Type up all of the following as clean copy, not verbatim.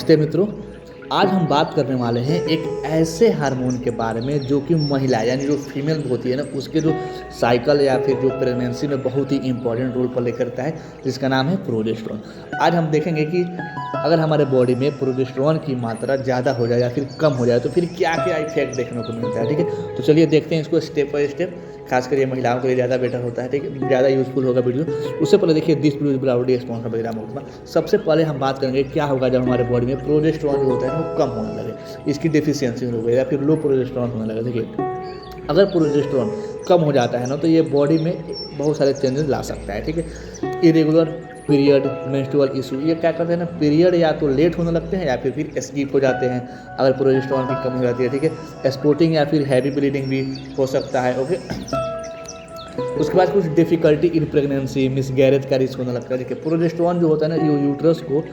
नमस्ते मित्रों। आज हम बात करने वाले हैं एक ऐसे हार्मोन के बारे में जो कि महिला यानी जो फीमेल होती है ना, उसके जो साइकिल या फिर जो प्रेगनेंसी में बहुत ही इंपॉर्टेंट रोल प्ले करता है, जिसका नाम है प्रोजेस्टेरोन। आज हम देखेंगे कि अगर हमारे बॉडी में प्रोजेस्टेरोन की मात्रा ज़्यादा हो जाए या फिर कम हो जाए तो फिर क्या क्या इफेक्ट देखने को मिलता है। ठीक है, तो चलिए देखते हैं इसको स्टेप बाय स्टेप। खासकर ये महिलाओं के लिए ज़्यादा बेटर होता है, ठीक है, ज़्यादा यूजफुल होगा वीडियो। उससे पहले देखिए this video proudly sponsored by Ram Uttama. सबसे पहले हम बात करेंगे क्या होगा जब हमारे बॉडी में प्रोजेस्टेरोन जो होता है वो कम होने लगे, इसकी डेफिशिएंसी हो गई या फिर लो प्रोजेस्टेरोन होने लगे। देखिए, अगर प्रोजेस्टेरोन कम हो जाता है ना तो ये बॉडी में बहुत सारे चेंजेस ला सकता है। ठीक है, इरेगुलर पीरियड, मेंस्ट्रुअल इशू, ये क्या करते हैं ना, पीरियड या तो लेट होने लगते हैं या फिर स्किप हो जाते हैं अगर प्रोजेस्टेरोन की कमी हो जाती है। ठीक है, स्पॉटिंग या फिर हैवी ब्लीडिंग भी हो सकता है। ओके, उसके बाद कुछ डिफिकल्टी इन प्रेगनेंसी, मिसगैरेज का रिस्क होने लगता है। देखिए, प्रोजेस्टेरोन जो होता है ना, ये यूट्रस को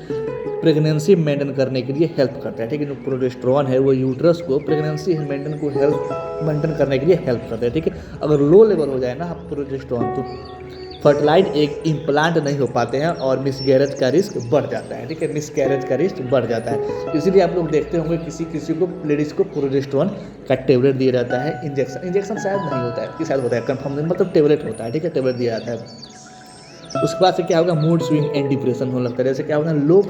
प्रेगनेंसी मेंटेन करने के लिए हेल्प करता है। ठीक है, जो प्रोजेस्टेरोन है वो यूट्रस को प्रेगनेंसी मेंटेन करने के लिए हेल्प करता है। ठीक है, अगर लो लेवल हो जाए ना प्रोजेस्टेरोन तो फर्टिलाइज एग इम्प्लांट नहीं हो पाते हैं और मिसगैरेज का रिस्क बढ़ जाता है। ठीक है, मिसगैरेज का रिस्क बढ़ जाता है। इसीलिए आप लोग देखते होंगे किसी को लेडीज़ को प्रोजेस्टेरोन का टेबलेट दिया जाता है। इंजेक्शन शायद नहीं होता है, कि शायद होता है, कंफर्म नहीं, मतलब टेबलेट होता है। ठीक है, टेबलेट दिया जाता है। उसके बाद से क्या होगा, मूड स्विंग एंड डिप्रेशन होने लगता है। जैसे क्या होता है, लो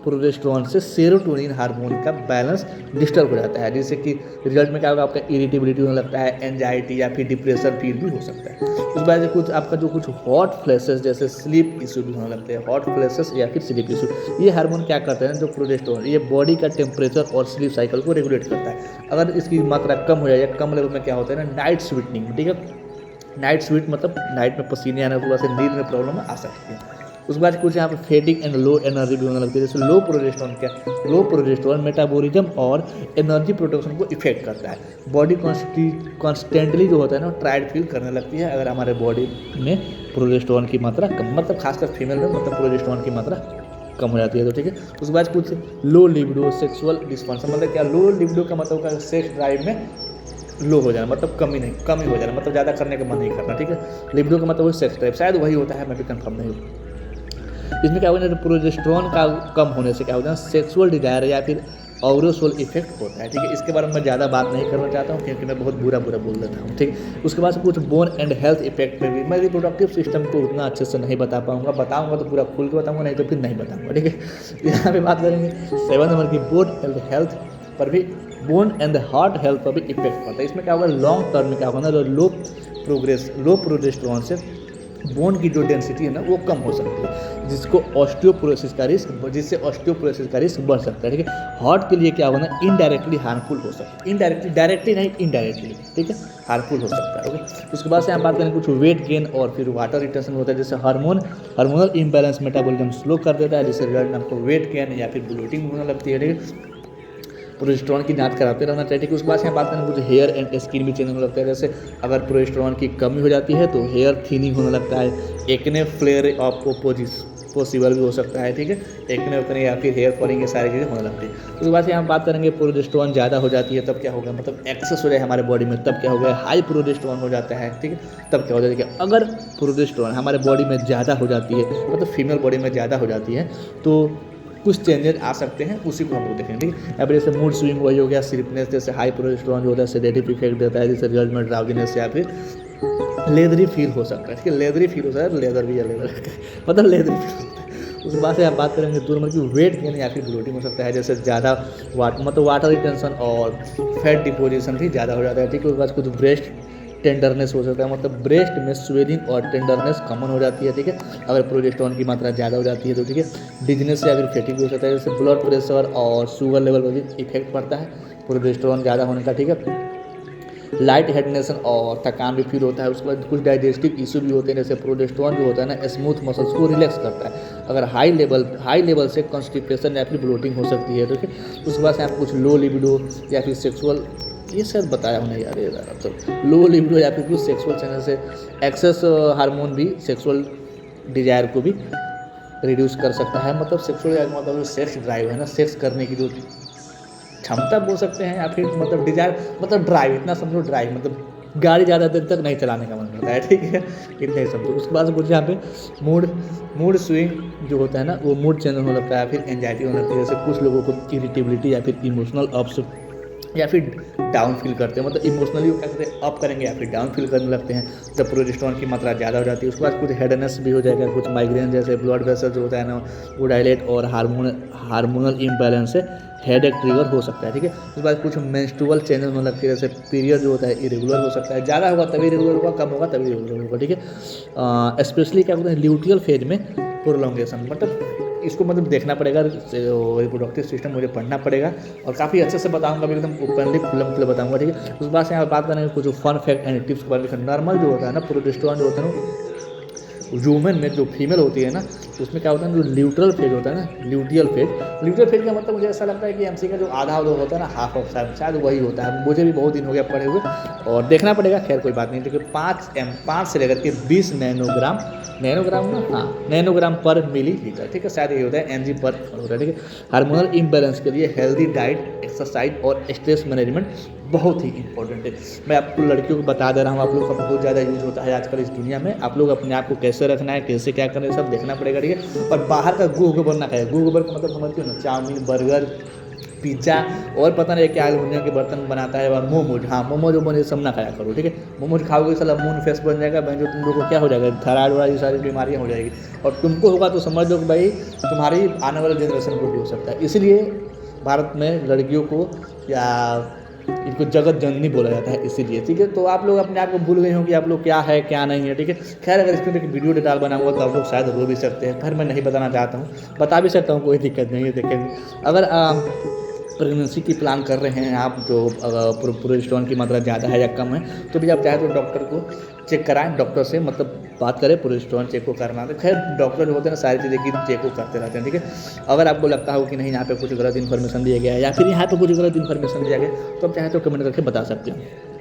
प्रोजेस्टेरोन से सेरोटोनिन हार्मोन का बैलेंस डिस्टर्ब हो जाता है, जिससे कि रिजल्ट में क्या होगा, आपका इरिटेबिलिटी होने लगता है, एंजाइटी या फिर डिप्रेशन फील भी हो सकता है। उस वजह से कुछ आपका जो कुछ हॉट फ्लैशेस जैसे स्लीप इशू भी होने लगते हैं। हॉट फ्लैशेस या फिर स्लीप इशू, ये हार्मोन क्या करते हैं, जो प्रोजेस्टेरोन, ये बॉडी का टेम्परेचर और स्लीप साइकिल को रेगुलेट करता है। अगर इसकी मात्रा कम हो जाए या कम लेवल में क्या होता है ना, नाइट स्वीटनिंग। ठीक है, नाइट स्वीट मतलब नाइट में पसीने आने की वजह से नींद में प्रॉब्लम आ सकती है। उसके बाद कुछ यहाँ पे फेटिक एंड लो एनर्जी भी होने लगती है। जैसे लो प्रोजेस्टेरोन मेटाबॉलिज्म और एनर्जी प्रोडक्शन को इफेक्ट करता है। बॉडी कॉन्स्टेंटली जो होता है ना, टायर्ड फील करने लगती है अगर हमारे बॉडी में प्रोजेस्टेरोन की मात्रा कम, मतलब खासकर फीमेल में, मतलब प्रोजेस्टेरोन की मात्रा कम हो जाती है। तो ठीक है, उसके बाद कुछ लो लिबिडो, सेक्सुअल डिस्फंक्शन, मतलब क्या, लो लिबिडो का मतलब क्या, सेक्स ड्राइव में लो हो जाना, मतलब कमी हो जाना, मतलब ज़्यादा करने का मन नहीं करना। ठीक है, लिबिडो का मतलब वही सेक्स ड्राइव, शायद वही होता है, मैं भी कंफर्म नहीं हूँ। इसमें क्या होता है, प्रोजेस्टेरोन का कम होने से क्या होता है, सेक्सुअल डिजायर या फिर ऑवरोसोल इफेक्ट होता है। ठीक है, इसके बारे में मैं ज़्यादा बात नहीं करना चाहता हूँ क्योंकि मैं बहुत बुरा बोल देता हूँ। ठीक, उसके बाद कुछ बोन एंड हेल्थ इफेक्ट पे भी मैं रिप्रोडक्टिव सिस्टम को उतना अच्छे से नहीं बता पाऊँगा, बताऊँगा तो पूरा खुल के बताऊँगा, नहीं तो फिर नहीं बताऊँगा। ठीक है, यहाँ पे बात करेंगे 7 नंबर की बोन एंड हेल्थ पर भी, बोन एंड हार्ट हेल्थ पर भी इफेक्ट पड़ता है। इसमें क्या होगा, लॉन्ग टर्म में क्या होगा ना, लो प्रोजेस्टेरोन से बोन की जो डेंसिटी है ना वो कम हो सकती है, जिससे ऑस्टियोपोरोसिस का रिस्क बढ़ सकता है। ठीक है, हार्ट के लिए क्या होगा ना, इनडायरेक्टली हार्मफुल हो सकता है, डायरेक्टली नहीं, इनडायरेक्टली, ठीक है, हार्मफुल हो सकता है। ओके, उसके बाद से हम बात करें कुछ वेट गेन और फिर वाटर रिटेंशन होता है। जैसे हार्मोनल इम्बैलेंस मेटाबॉलिज्म स्लो कर देता है, जिससे रिजल्ट में आपको वेट गेन या फिर ब्लोटिंग होने लगती है। ठीक है, प्रोजेस्टेरोन की जांच कराते रहना चाहिए। ठीक है, उसके बाद यहाँ बात करें कुछ हेयर एंड स्किन भी चेंज होने लगता है। जैसे अगर प्रोजेस्टेरोन की कमी हो जाती है तो हेयर थिनिंग होने लगता है, एक्ने फ्लेयर ऑफ पॉसिबल भी हो सकता है। ठीक है, एक्ने उकने या फिर हेयर फॉलिंग, ये सारी चीज़ें होने लगती है। उसके बाद यहाँ बात करेंगे प्रोजेस्टेरोन ज़्यादा हो जाती है तब क्या होगा, मतलब एक्सेस हो जाए हमारे बॉडी में तब क्या होगा, हाई प्रोजेस्टेरोन हो जाता है। ठीक है, तब क्या हो जाता है, अगर प्रोजेस्टेरोन हमारे बॉडी में ज़्यादा हो जाती है, मतलब फीमेल बॉडी में ज़्यादा हो जाती है तो कुछ चेंजेस आ सकते हैं, उसी को हम लोग देखेंगे। ठीक है, यहाँ पर जैसे मूड स्विंग वही हो गया, स्लीपनेस, जैसे हाई प्रोजेस्टेरोन जो होता है सेडेटिव इफेक्ट देता है, जैसे रिजल्ट में ड्राउजीनेस या फिर लेदरी फील हो सकता है। ठीक है, लेदरी फील हो सकता है, लेदर भी या लेदर मतलब लेदरी फील हो सकता है। उसके बाद से आप बात करेंगे 2 नंबर की वेट गेन या फिर ब्लोटिंग हो सकता है, जैसे ज़्यादा वाटर रिटेंशन और फैट डिपोजिशन भी ज़्यादा हो जाता है। ठीक है, उसके बाद कुछ ब्रेस्ट टेंडरनेस हो सकता है, मतलब ब्रेस्ट में स्वेलिंग और टेंडरनेस कॉमन हो जाती है। ठीक है, अगर प्रोजेस्टेरोन की मात्रा ज़्यादा हो जाती है तो। ठीक है, डिजीनेस या फिर फैटिग हो सकता है, जैसे ब्लड प्रेशर और शुगर लेवल पर भी इफेक्ट पड़ता है प्रोजेस्टेरोन ज़्यादा होने का। ठीक है, लाइट हेडनेस और थकान भी फील होता है। उसके बाद कुछ डाइजेस्टिव इशू भी होते हैं, जैसे प्रोजेस्टेरोन जो होता है ना, स्मूथ मसल्स को रिलैक्स करता है। अगर हाई लेवल से कॉन्स्टिपेशन या फिर ब्लोटिंग हो सकती है। ठीक है, उसके बाद से आप कुछ लो लिबिडो या फिर सेक्सुअल, ये शायद बताया होना यार, ये तो लो लिबिडो या फिर कुछ सेक्सुअल चैनल से एक्सेस हार्मोन भी सेक्सुअल डिजायर को भी रिड्यूस कर सकता है। मतलब सेक्सुअल मतलब जो सेक्स ड्राइव है ना, सेक्स करने की जो क्षमता बोल सकते हैं या फिर मतलब डिजायर, मतलब ड्राइव, इतना समझो ड्राइव, मतलब गाड़ी ज़्यादा देर तक नहीं चलाने का मन करता है, ठीक है, इतना ही समझो। उसके बाद कुछ यहाँ पे मूड मूड स्विंग जो होता है ना, वो मूड चेंज होने लगता है, फिर एंजाइटी होने लगती है। जैसे कुछ लोगों को इरिटेबिलिटी या फिर इमोशनल अप्स या फिर डाउन फील करते हैं, मतलब इमोशनली वो क्या करते हैं, अप करेंगे या फिर डाउन फील करने लगते हैं जब प्रोजेस्टेरोन की मात्रा ज़्यादा हो जाती है। उसके बाद कुछ हेडनेस भी हो जाएगा, कुछ माइग्रेन जैसे ब्लड प्रेशर जो होता है ना वो डायलेट, और हार्मोनल इम्बैलेंस से हेडेक ट्रिगर हो सकता है, ठीक है। उसके बाद कुछ मेंस्ट्रुअल चेंजेस होने लगती है, जैसे पीरियड जो होता है इरेगुलर हो सकता है, ज़्यादा होगा तभी रेगुलर होगा, कम होगा तभी रेगुलर होगा, ठीक है। स्पेशली क्या बोलते हैं ल्यूटियल फेज में प्रोलॉन्गेशन, मतलब इसको मतलब देखना पड़ेगा, रिप्रोडक्टिव सिस्टम मुझे पढ़ना पड़ेगा और काफ़ी अच्छे से बताऊंगा, भी एकदम ओपनली खुले बताऊंगा, ठीक है। उस बात से यहाँ बात करेंगे कुछ फन फैक्ट एंड टिप्स के बारे में। नॉर्मल जो होता है ना प्रोजेस्टेरोन जो होता है ना ह्यूमन में, जो फीमेल होती है ना, उसमें क्या होता है जो ल्यूट्रल फेज होता है ना, ल्यूटियल फेज का मतलब मुझे ऐसा लगता है कि एमसी का जो आधा होता है ना, हाफ ऑफ शायद वही होता है। मुझे भी बहुत दिन हो गया पढ़े हुए और देखना पड़ेगा, खैर कोई बात नहीं। देखिए 5 से लेकर के 20 नैनोग्राम ना, हाँ नैनोग्राम पर मिलीलीटर, ठीक है, शायद ये होता है एमजी पर होता है, ठीक है। हार्मोनल इम्बैलेंस के लिए हेल्दी डाइट, एक्सरसाइज और स्ट्रेस मैनेजमेंट बहुत ही इंपॉर्टेंट है। मैं आपको लड़कियों को बता दे रहा हूँ, आप लोग का बहुत ज़्यादा यूज होता है आजकल इस दुनिया में। आप लोग अपने आप को कैसे रखना है, कैसे क्या करना है, सब देखना पड़ेगा, ठीक है। और बाहर का गू गोबर ना खाए। गू गोबर का मतलब समझते हो ना, चाउमीन, बर्गर, पिज्ज़ा और पता नहीं क्या एल्युमिनियम के बर्तन बनाता है, और मोमोज, हाँ मोमोज ये सब ना खाया करो, ठीक है। मोमोज खाओगे साला मून फेस बन जाएगा, जो तुम लोग को क्या हो जाएगा, थायराइड वाली सारी बीमारियाँ हो जाएगी, और तुमको होगा तो समझ लो कि भाई तुम्हारी आने वाले जनरेशन को भी हो सकता है। इसलिए भारत में लड़कियों को या इनको जगत जननी बोला जाता है, इसीलिए, ठीक है। तो आप लोग अपने आप को भूल गए हो कि आप लोग क्या है क्या नहीं है, ठीक है। खैर अगर इसमें एक वीडियो डिटेल बनाऊंगा तो आप लोग शायद रो भी सकते हैं, पर मैं नहीं बताना चाहता हूँ, बता भी सकता हूँ, कोई दिक्कत नहीं है। देखें अगर प्रेगनेंसी की प्लान कर रहे हैं आप, जो प्रोजेस्टेरोन की मात्रा ज़्यादा है या कम है, तो भी आप चाहे तो डॉक्टर को चेक कराएं, डॉक्टर से मतलब बात करें, प्रोजेस्टेरोन चेक को करना। तो खैर डॉक्टर जो होते हैं ना सारी चीज़ें की चेक को करते रहते हैं, ठीक है। अगर आपको लगता हो कि नहीं यहाँ पे कुछ गलत इन्फॉर्मेशन दिया गया है या फिर यहाँ पे कुछ गलत इन्फॉर्मेशन दिया गया, तो आप चाहे तो कमेंट करके बता सकते हैं।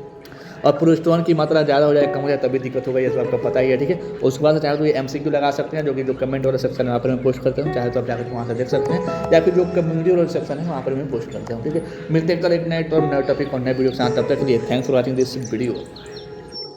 और प्रोजेस्टेरोन की मात्रा ज़्यादा हो जाए, कम हो जाए, तभी दिक्कत होगा, ये तो आपको पता ही है, ठीक है। उसके बाद चाहे तो ये MCQ लगा सकते हैं, जो कि जो कमेंट वाले सेक्शन है वहाँ पर मैं पोस्ट करता हूँ, चाहे तो आप जाकर वहाँ से देख सकते हैं, या फिर जो कम्युनिटी वाले सेक्शन है वहाँ पर मैं पोस्ट करता हूँ, ठीक है। मिलते हैं कल एक नए और नए टॉपिक और नए वीडियो के साथ, तब तक के लिए thanks for watching this video.